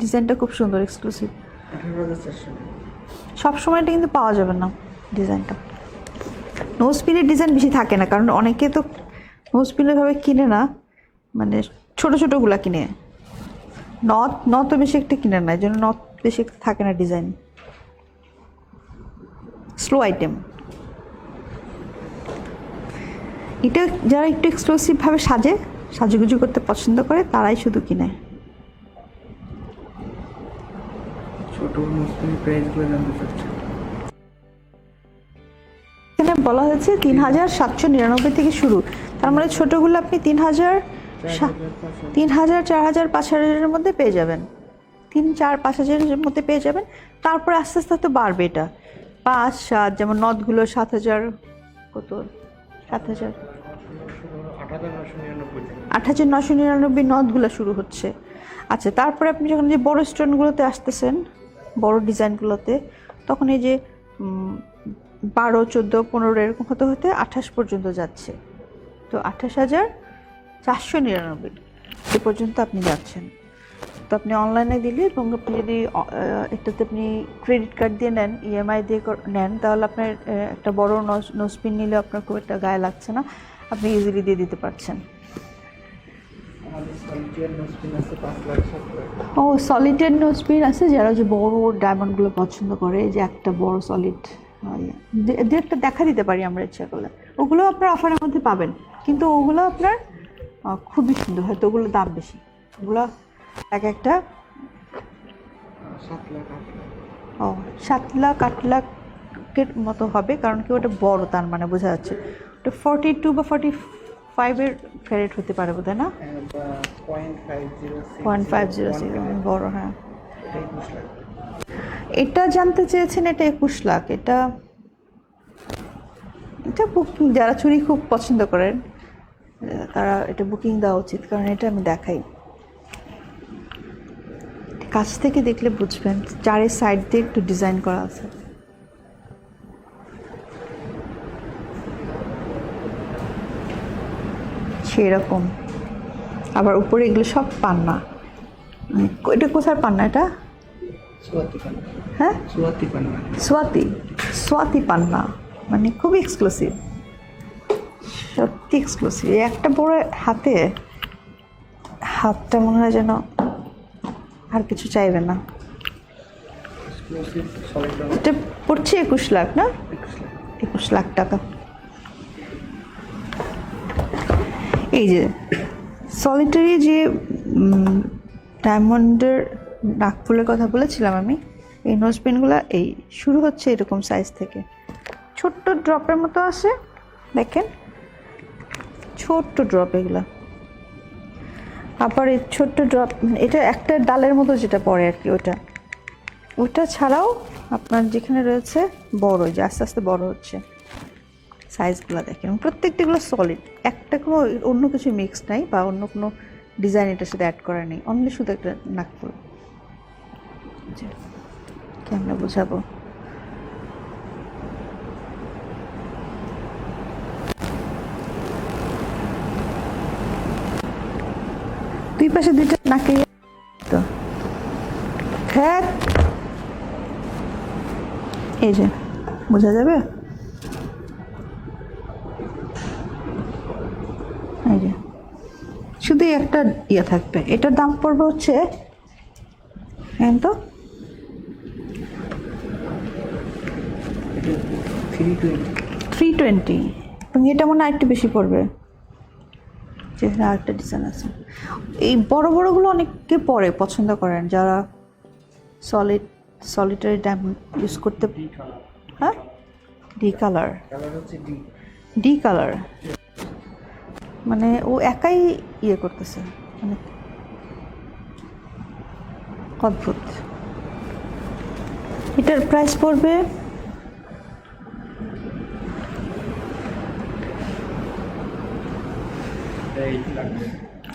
ডিজাইনটা খুব সুন্দর, এক্সক্লুসিভ। 18,400 সব সময় এটা কিন্তু পাওয়া যাবে না ডিজাইনটা। নোজ পিনের ডিজাইন বেশি থাকে না, কারণ অনেকে তো নোজ পিনের ভাবে কিনে না, মানে ছোট ছোটোগুলা কিনে, নথ বেশি একটা কিনে না, এই জন্য নথ বেশি থাকে না ডিজাইন, স্লো আইটেম। এটা যারা একটু এক্সক্লুসিভভাবে সাজুগুজু করতে পছন্দ করে তারাই শুধু কিনে। ছোট মুসলিম প্রাইসগুলো জানতে চাচ্ছি। এখানে বলা হয়েছে 3,799 থেকে শুরু, তার মানে ছোটোগুলো আপনি 3,000, 4,000, 5,000-এর মধ্যে পেয়ে যাবেন, 3-4-5,000-এর মধ্যে পেয়ে যাবেন। তারপরে আস্তে আস্তে তো বাড়বে এটা, 5-7, যেমন নথগুলো 7,000, কত 7,000, 8,999 নথগুলো শুরু হচ্ছে। আচ্ছা, তারপরে আপনি যখন যে বড় স্টোনগুলোতে আসতেছেন, বড় ডিজাইনগুলোতে, তখন এই যে 12, 14, 15 এরকম হতে হতে 28 পর্যন্ত যাচ্ছে, তো 28,499 এ পর্যন্ত আপনি যাচ্ছেন। তো আপনি অনলাইনে দিলে এবং আপনি যদি এটাতে আপনি ক্রেডিট কার্ড দিয়ে নেন, ইএমআই দিয়ে নেন, তাহলে আপনার একটা বড় নোজপিন নিলে আপনার খুব একটা গায়ে লাগছে না, আপনি ইজিলি দিয়ে দিতে পারছেন। ও সলিটেড নোজপিন আছে, যারা যে বড় ডায়মন্ডগুলো পছন্দ করে, যে একটা বড় সলিড দু একটা দেখা দিতে পারি আমরা ইচ্ছা করলে, ওগুলো আপনার অফারের মধ্যে পাবেন, কিন্তু ওগুলো আপনার খুবই সুন্দর, হয়তো ওগুলোর দাম বেশি, ওগুলো এক একটা 7 লাখ 8 লাখের মতো হবে, কারণ কি ওটা বড়, তার মানে বোঝা যাচ্ছে ওটা 42 বা 45-এর ক্যারেট হতে পারে বোধ হয়, না 0.506 বড়। হ্যাঁ, এটা জানতে চেয়েছেন, এটা 21 লাখ। এটা বুকিং, যারা চুড়ি খুব পছন্দ করেন তারা এটা বুকিং দেওয়া উচিত, কারণ এটা আমি দেখাই, কাছ থেকে দেখলে বুঝবেন, চারের সাইড দিয়ে একটু ডিজাইন করা আছে। সেরকম আবার উপরে এগুলো সব পান্না, এটা কোথায় পান্না? এটা হ্যাঁ সোয়াতি পান্না, মানে খুবই এক্সক্লুসিভ, সত্যি এক্সক্লুসিভ। একটা বড় হাতটা মনে হয় যেন আর কিছু চাইবে না। এটা পড়ছে 21 লাখ, না 21 লাখ টাকা। এই যে সলিটারি যে ডায়মন্ডের নাকফুলের কথা বলেছিলাম আমি, এই নোজপিনগুলো এই শুরু হচ্ছে এরকম সাইজ থেকে, ছোট্ট ড্রপের মতো আসে, দেখেন ছোট্ট ড্রপ এগুলো। আবার এই ছোট্ট ড্রপ, এটা একটা ডালের মতো যেটা পড়ে আর কি, ওটা ছাড়াও আপনার যেখানে রয়েছে বড়, যে আস্তে আস্তে বড় হচ্ছে সাইজগুলো দেখেন, প্রত্যেকটাগুলো সলিড, একটা কোনো অন্য কিছু মিক্স নাই বা অন্য কোনো ডিজাইন এটার সাথে অ্যাড করা নেই, অনলি শুধু একটা নাকফুল। কেমন বোঝাবো? দুই পাশে দুইটা নাকে তো, হ্যাঁ এই যে বোঝা যাবে, এই যে শুধু একটা ইয়ে থাকবে। এটার দাম পড়বে হচ্ছে তো 320, এবং এটা মনে হয় একটু বেশি পড়বে, যে আরেকটা ডিজাইন আছে। এই বড় বড়গুলো অনেকে পরে পছন্দ করেন, যারা সলিটারি ডায়মন্ড ইউজ করতে। হ্যাঁ, ডি কালার, মানে ও একাই ইয়ে করতেছে, মানে অদ্ভুত। এটার প্রাইস পড়বে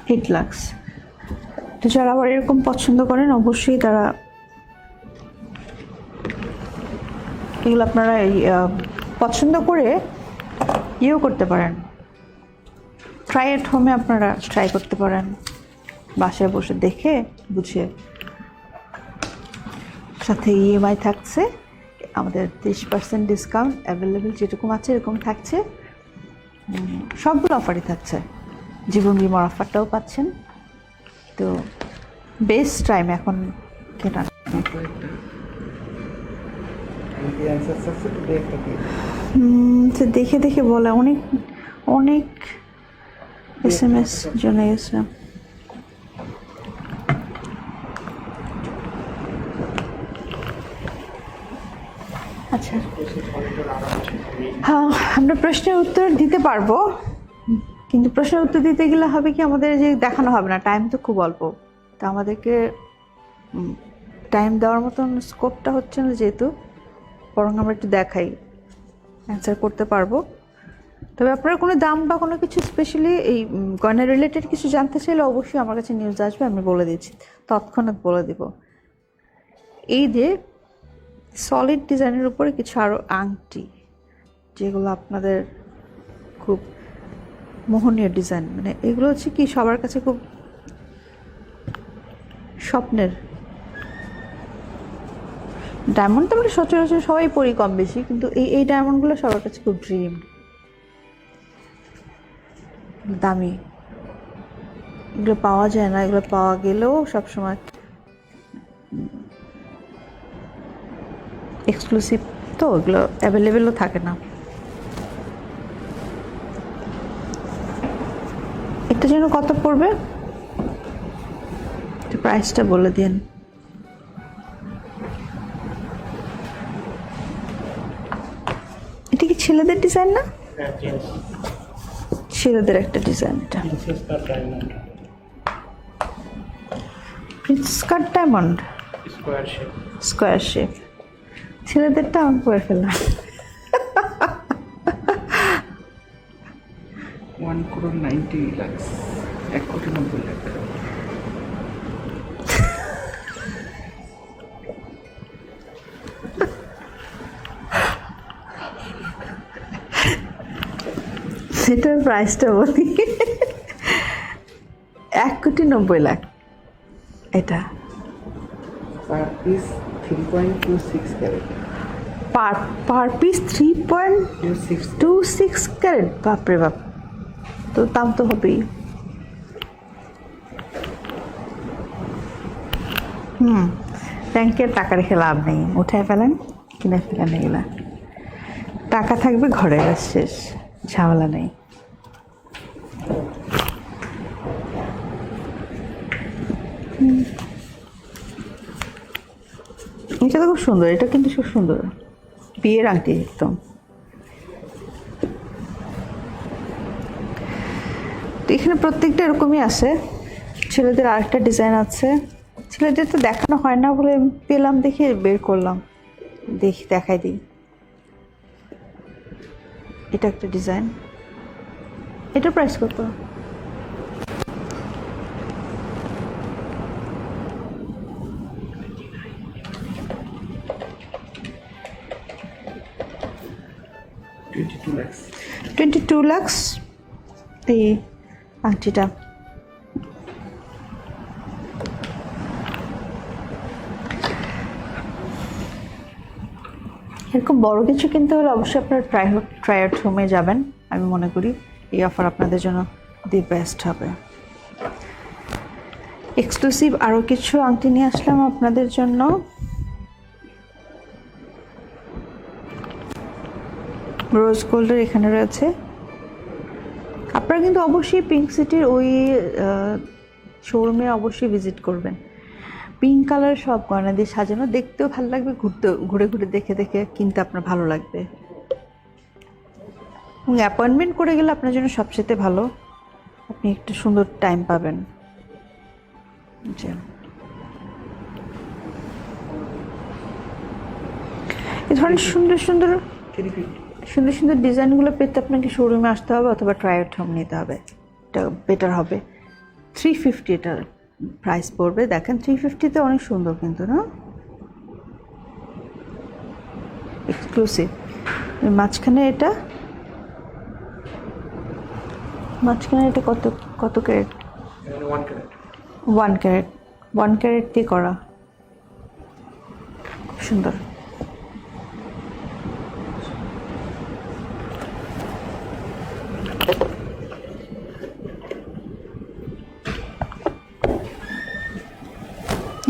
$8 লাখ। তো যারা আবার এরকম পছন্দ করেন অবশ্যই তারা এগুলো আপনারা পছন্দ করে ইয়েও করতে পারেন, ট্রাই এট হোমে আপনারা ট্রাই করতে পারেন বাসায় বসে দেখে বুঝে। সাথে ইএমআই থাকছে, আমাদের 30% ডিসকাউন্ট অ্যাভেলেবেল, যেরকম আছে এরকম থাকছে, সবগুলো অফারই থাকছে। জীবন বিমার অফারটাও পাচ্ছেন। তো বেস্ট টাইম এখন কেনা। সে দেখে দেখে বলে অনেক অনেক SMS জন্য গেছে। আচ্ছা, হ্যাঁ আমরা প্রশ্নের উত্তর দিতে পারবো, কিন্তু প্রশ্নের উত্তর দিতে গেলে হবে কি আমাদের যে দেখানো হবে না, টাইম তো খুব অল্প। তা আমাদেরকে টাইম দেওয়ার মতন স্কোপটা হচ্ছে না, যেহেতু বরং আমরা একটু দেখাই, অ্যান্সার করতে পারবো। তবে আপনারা কোনো দাম বা কোনো কিছু স্পেশালি এই গয়না রিলেটেড কিছু জানতে চাইলে অবশ্যই আমার কাছে নিউজ আসবে, আমি বলে দিচ্ছি, তৎক্ষণাৎ বলে দিব। এই যে সলিড ডিজাইনের উপরে কিছু আরও আংটি, যেগুলো আপনাদের খুব মোহনীয় ডিজাইন, মানে এগুলো হচ্ছে কি সবার কাছে খুব স্বপ্নের। ডায়মন্ড তো আমরা সচরাচর সবাই পরি কম বেশি, কিন্তু এই ডায়মন্ডগুলো সবার কাছে খুব ড্রিম, দামি। এগুলো পাওয়া যায় না, এগুলো পাওয়া গেলেও সবসময় এক্সক্লুসিভ, তো এগুলো অ্যাভেলেবেলও থাকে না। এটা যেন কত পড়বে, প্রাইসটা বলে দিন। এটা কি ছেলেদের ডিজাইন না? ছেলেদের একটা ডিজাইন, এটা princess cut diamond square shape. ছেলেদেরটা আমি করে ফেললাম। 1,90,00,000, 1,90,00,000। সেটার প্রাইসটা বলি, 1,90,00,000 এটা per piece 3.26 carat. Per piece 3.26 carat. বাপরে বাপ, তো দাম তো হবেই। ব্যাংকের টাকা রেখে লাভ নেই, উঠায় ফেলেন, কিনে ফেলেন। এগুলা টাকা থাকবে ঘরে, শেষ, ঝামেলা নেই। এটা তো খুব সুন্দর, এটা কিন্তু খুব সুন্দর, বিয়ের আংটি একদম। এখানে প্রত্যেকটা এরকমই আছে। ছেলেদের আরেকটা ডিজাইন আছে, ছেলেদের তো দেখানো হয় না বলে পেলাম, দেখে বের করলাম, দেখি দেখাই দিই। এটা একটা ডিজাইন, এটার প্রাইস কত? $22 লাখ এই আংটিটা। এরকম বড় কিছু কিনতে হলে অবশ্যই আপনারা ট্রাই আউট হোমে যাবেন, আমি মনে করি এই অফার আপনাদের জন্য দি বেস্ট হবে। এক্সক্লুসিভ আরও কিছু আংটি নিয়ে আসলাম আপনাদের জন্য। রোজ গোল্ডের এখানে রয়েছে। আপনারা কিন্তু অবশ্যই পিঙ্ক সিটির ওই শোরুমে অবশ্যই ভিজিট করবেন। পিঙ্ক কালার সব গয়না দিয়ে সাজানো, দেখতেও ভালো লাগবে, ঘুরে ঘুরে দেখে দেখে কিনতে আপনার ভালো লাগবে। এবং অ্যাপয়েন্টমেন্ট করে গেলে আপনার জন্য সবচেয়ে ভালো, আপনি একটু সুন্দর টাইম পাবেন। এই ধরনের সুন্দর সুন্দর 350 সুন্দর সুন্দর ডিজাইনগুলো পেতে আপনাকে শোরুমে আসতে হবে অথবা ট্রাই আউট হোম নিতে হবে, এটা বেটার হবে। 350 এটার প্রাইস পড়বে। দেখেন 350-তে অনেক সুন্দর কিন্তু, না? এক্সক্লুসিভ। মাঝখানে এটা কত কত ক্যারেট? 1 carat 1 ক্যারেট, 1 ক্যারেট দিয়ে করা, খুব সুন্দর।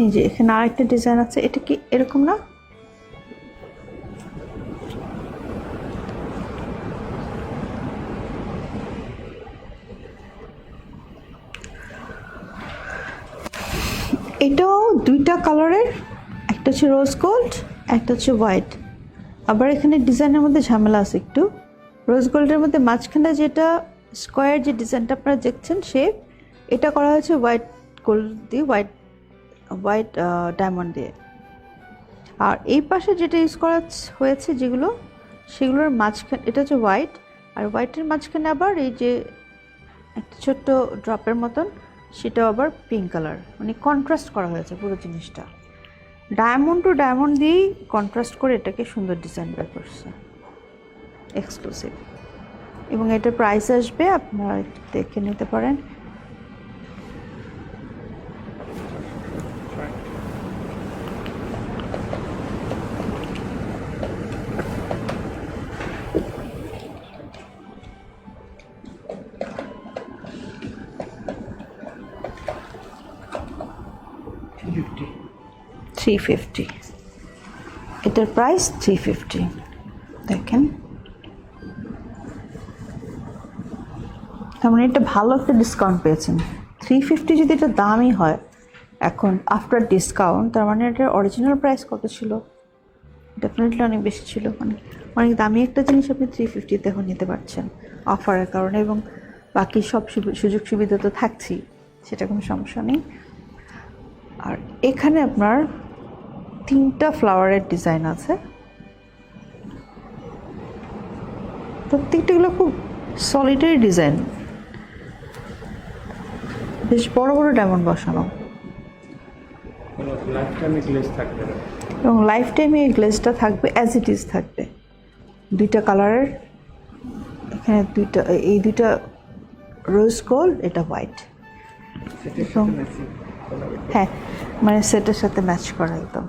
এই যে এখানে আরেকটা ডিজাইন আছে, এটা কি এরকম না? এটাও দুইটা কালারের, একটা হচ্ছে রোজ গোল্ড, একটা হচ্ছে হোয়াইট। আবার এখানে ডিজাইনের মধ্যে ঝামেলা আছে একটু। রোজ গোল্ডের মধ্যে মাঝখানে যেটা স্কোয়ার যে ডিজাইনটা আপনারা দেখছেন শেপ, এটা করা হয়েছে হোয়াইট গোল্ড দিয়ে, হোয়াইট ডায়মন্ড দিয়ে। আর এই পাশে যেটা ইউজ করা হয়েছে যেগুলো, সেগুলোর মাঝখানে এটা হচ্ছে হোয়াইট, আর হোয়াইটের মাঝখানে আবার এই যে একটা ছোট্ট ড্রপের মতন, সেটাও আবার পিঙ্ক কালার, মানে কন্ট্রাস্ট করা হয়েছে পুরো জিনিসটা। ডায়মন্ড টু ডায়মন্ড দিয়েই কন্ট্রাস্ট করে এটাকে সুন্দর ডিজাইন বের করছে, এক্সক্লুসিভ। এবং এটার প্রাইস আসবে, আপনারা একটু দেখে নিতে পারেন, $350। এটার প্রাইস 350। দেখেন, তার মানে এটা ভালো একটা ডিসকাউন্ট পেয়েছেন। 350 যদি এটা দামই হয় এখন আফটার ডিসকাউন্ট, তার মানে এটার অরিজিনাল প্রাইস কত ছিল? ডেফিনেটলি অনেক বেশি ছিল। মানে অনেক দামি একটা জিনিস আপনি 350-তে এখন নিতে পারছেন অফারের কারণে, এবং বাকি সব সুযোগ সুবিধা তো থাকছেই, সেটা কোনো সমস্যা নেই। আর এখানে আপনার 3টা ফ্লাওয়ারের ডিজাইন আছে, প্রত্যেকটাগুলো খুব সলিটারি ডিজাইন, বেশ বড় বড় ডায়মন্ড বসানো, কোনো লাইফ টাইমে গ্লেজ থাকবে না। এবং লাইফ টাইমে এই গ্লেজটা থাকবে, অ্যাজ ইট ইজ থাকবে। 2টা কালারের, এখানে এই দুইটা রোজ গোল্ড, এটা হোয়াইট। সেটার সাথে ম্যাচিং হ্যাঁ, মানে সেটের সাথে ম্যাচ করা একদম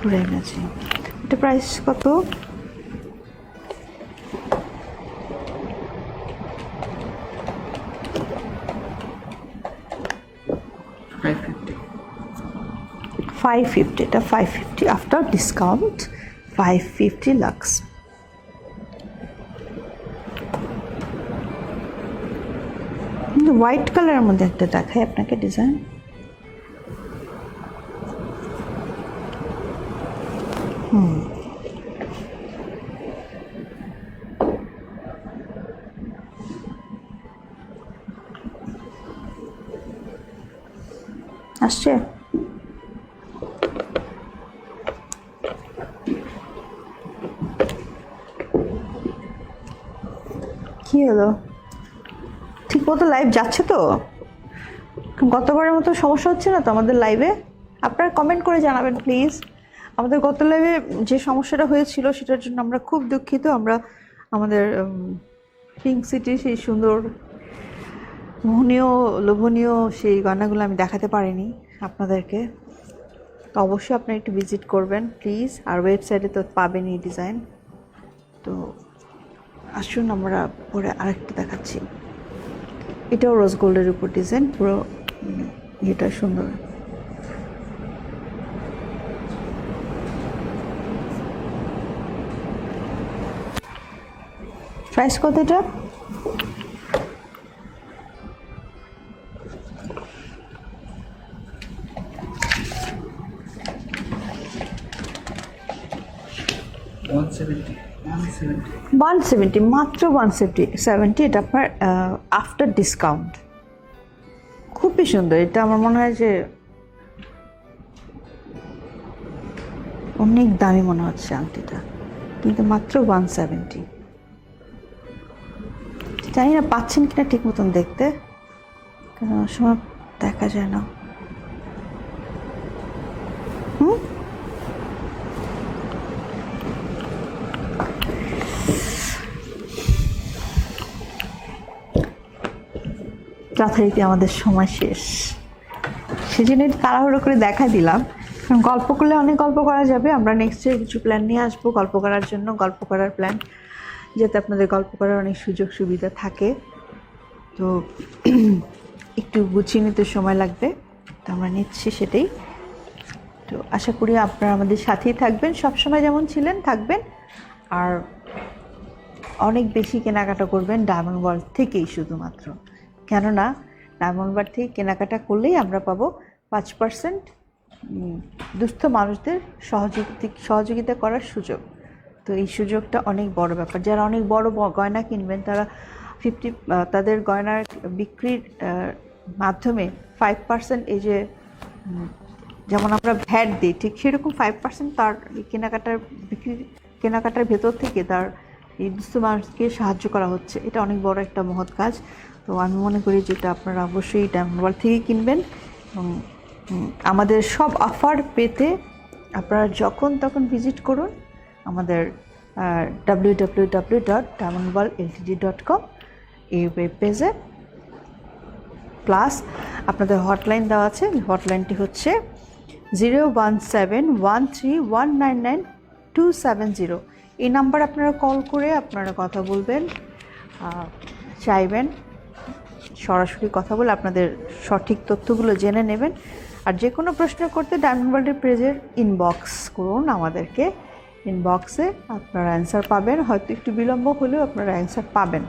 পুরাই ম্যাচিং। এটা প্রাইস কত? $550। এটা $550 আফটার ডিসকাউন্ট, $550 লাক্স। হোয়াইট কালারের মধ্যে একটা দেখাই আপনাকে ডিজাইন। আসছে? কি হলো? ঠিক মতো লাইভ যাচ্ছে তো? গতবারের মতো সমস্যা হচ্ছে না তো আমাদের লাইভে? আপনারা কমেন্ট করে জানাবেন প্লিজ। আমাদের গত লাইভে যে সমস্যাটা হয়েছিল সেটার জন্য আমরা খুব দুঃখিত। আমরা আমাদের পিঙ্ক সিটি সেই সুন্দর মোহনীয় লোভনীয় সেই গয়নাগুলো আমি দেখাতে পারিনি আপনাদেরকে। তো অবশ্যই আপনারা একটু ভিজিট করবেন প্লিজ, আর ওয়েবসাইটে তো পাবেনই ডিজাইন। তো আসুন আমরা পরে আরেকটা দেখাচ্ছি। এটাও রোজ গোল্ডের উপর ডিজাইন, পুরো এটা সুন্দর। প্রাইস কত এটা? $170, মাত্র $170। এটা আপনার আফটার ডিসকাউন্ট। খুবই সুন্দর এটা, আমার মনে হয় যে অনেক দামি মনে হচ্ছে আংটিটা, কিন্তু মাত্র 170। জানি না পাচ্ছেন কিনা ঠিক মতন দেখতে, কারণ অনেক সময় দেখা যায় না। যথারীতি আমাদের সময় শেষ, সেজন্য একটু তাড়াহুড়ো করে দেখা দিলাম। কারণ গল্প করলে অনেক গল্প করা যাবে। আমরা নেক্সট ডে কিছু প্ল্যান নিয়ে আসবো গল্প করার জন্য, গল্প করার প্ল্যান, যাতে আপনাদের গল্প করার অনেক সুযোগ সুবিধা থাকে। তো একটু গুছিয়ে নিতে সময় লাগবে, তো আমরা নিচ্ছি সেটাই। তো আশা করি আপনারা আমাদের সাথেই থাকবেন, সবসময় যেমন ছিলেন থাকবেন। আর অনেক বেশি কেনাকাটা করবেন ডায়মন্ড ওয়ার্ল্ড থেকেই শুধুমাত্র, কেননা ডায়মন্ড ওয়ার্ল্ড থেকে কেনাকাটা করলেই আমরা পাবো 5% দুস্থ মানুষদের সহযোগিতা করার সুযোগ। তো এই সুযোগটা অনেক বড় ব্যাপার। যারা অনেক বড় গয়না কিনবেন তারা তাদের গয়নার বিক্রির মাধ্যমে 5% এই যে যেমন আমরা ভ্যাট দিই, ঠিক সেরকম 5% তার কেনাকাটার ভেতর থেকে তার এই দুস্থ মানুষকে সাহায্য করা হচ্ছে। এটা অনেক বড় একটা মহৎ কাজ। তো আমি মনে করি যেটা আপনারা অবশ্যই ডায়মন্ড ওয়ার্ল্ড থেকেই কিনবেন। এবং আমাদের সব অফার পেতে আপনারা যখন তখন ভিজিট করুন আমাদের www.diamondworldltd.com এই ওয়েব পেজে। প্লাস আপনাদের হটলাইন দেওয়া আছে, হটলাইনটি হচ্ছে 01713199270। এই নাম্বার আপনারা কল করে আপনারা কথা বলবেন, চাইবেন সরাসরি কথা বলে আপনাদের সঠিক তথ্যগুলো জেনে নেবেন। আর যে কোনো প্রশ্ন করতে ডায়মন্ড ওয়ার্ল্ডের পেজের ইনবক্স করুন আমাদেরকে, ইনবক্সে আপনারা অ্যান্সার পাবেন। হয়তো একটু বিলম্ব হলেও আপনারা অ্যান্সার পাবেন।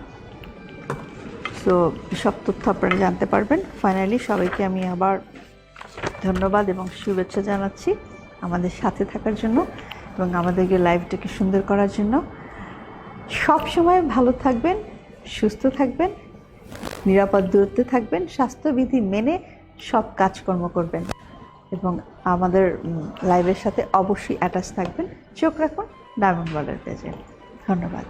সো সব তথ্য আপনারা জানতে পারবেন। ফাইনালি সবাইকে আমি আবার ধন্যবাদ এবং শুভেচ্ছা জানাচ্ছি আমাদের সাথে থাকার জন্য এবং আমাদেরকে লাইভটাকে সুন্দর করার জন্য। সব সময় ভালো থাকবেন, সুস্থ থাকবেন, নিরাপদ দূরত্বে থাকবেন, স্বাস্থ্যবিধি মেনে সব কাজকর্ম করবেন এবং আমাদের লাইভের সাথে অবশ্যই অ্যাটাচ থাকবেন। চোখ রাখুন ডায়মন্ড ওয়ার্ল্ডের পেজে। ধন্যবাদ।